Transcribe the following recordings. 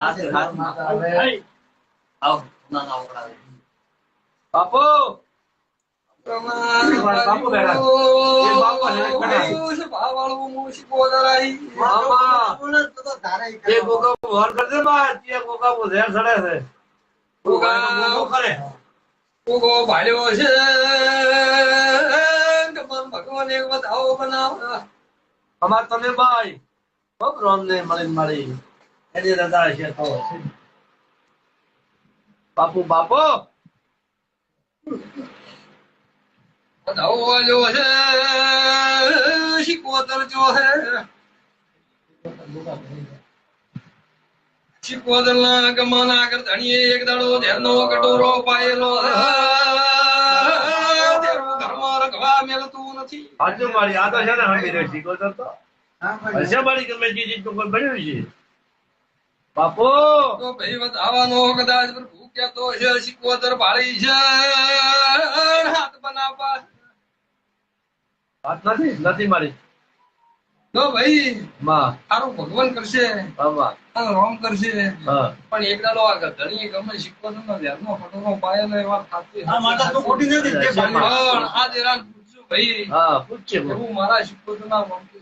બાપુ બાપુ ભાડ્યો છે ભગવાન એક વખત આવો બનાવ અમાર તમે ભાઈ ખૂબ રોમ ને મળી એની રજા છે તો બાપુ બાપુ બધાઓ છે શીખવતર જો હે શીખવતર ના ગમાના આગળ ધણીએ એક દાડો ધેરનો કટોરો પાયેલો ઘરમાં રખવા મેલતું નથી આજુ મારી આ તો છે ને હમી રે શીખવતર તો હશે મારી ગમે ચીજ તો કોઈ બન્યું છે બાપુ તો ભાઈ વાત આવવાનો કદાચ ભૂખ્યા તો છે શીખવતર ભાળી છે હાથ બનાવવા વાત નથી મારી તો ભાઈ માં સારું ભગવાન કરશે રોમ કરશે પણ એક દાડો આ ધણી ગમે શીખવતર નો ધ્યાનમાં ફટોનો પાયેલો એ વાત સાચી આ દેરાન પૂછ્યું ભાઈ પૂછશે હું મારા શીખવતર ના રોમ છે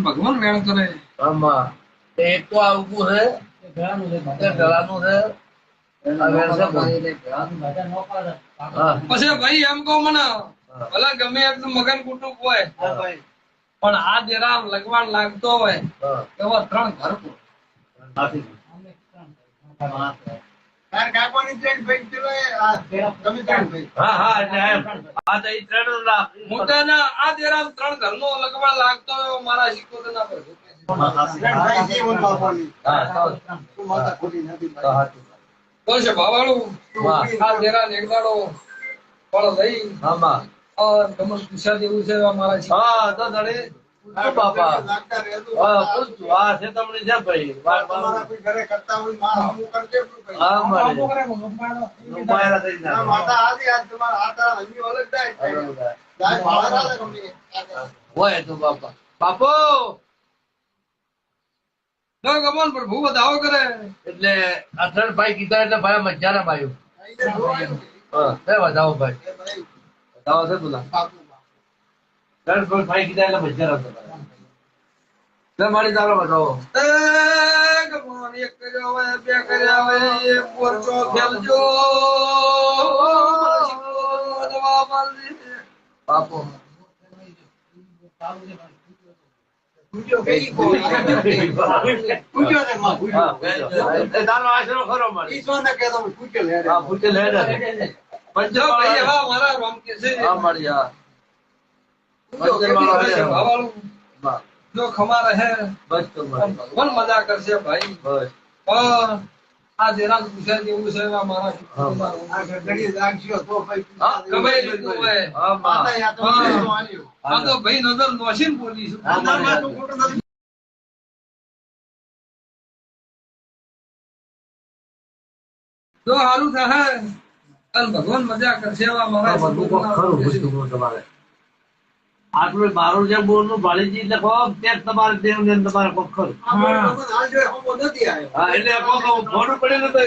ભગવાન મેળ કરે એક તો આવવું છે ગળાનું છે પછી ભાઈ એમ કહો મને ભલે ગમે એટલું મગન કુટુંબ હોય પણ આ દેરામ લગવાન લાગતો હોય એવા 3 ઘર લાગતો હોય મારા શીખવતર ના છે ભાવાળું આ દેરા નેગદાડો પણ લઈ ગમન પૂછા જેવું છે મારા તો ધડે બાપા છે તમને છે ભાઈ ઘરે કરતા હોય તો બાપા બાપો ગમન પ્રભુ બધાઓ કરે એટલે આ 3 ભાઈ કીધા એટલે ભાઈ મજા ના ભાઈ વધાવો ભાઈ વધાવો છે તુલા 3 ભાઈ કીધા એટલે મજા ના મારી તારો બતાવો ગમન એક કર્યો હોય 2 કર્યા હોય એક પોરચો ખેલજો બાપો જો ખમા રહે ભગવાન મજા કરશે ભાઈ આ દેરામ પૂછ્યા જેવું છે મારા ભાઈ નજર નોશીન બોલી તો સારું થાય ભગવાન મજા કરશે મારા આટલું મારું જે બોલ નું ભાળીજી લખો ત્યાં તમારે દેવ ને તમારે કોક ખરું એટલે મોડું પડેલું તો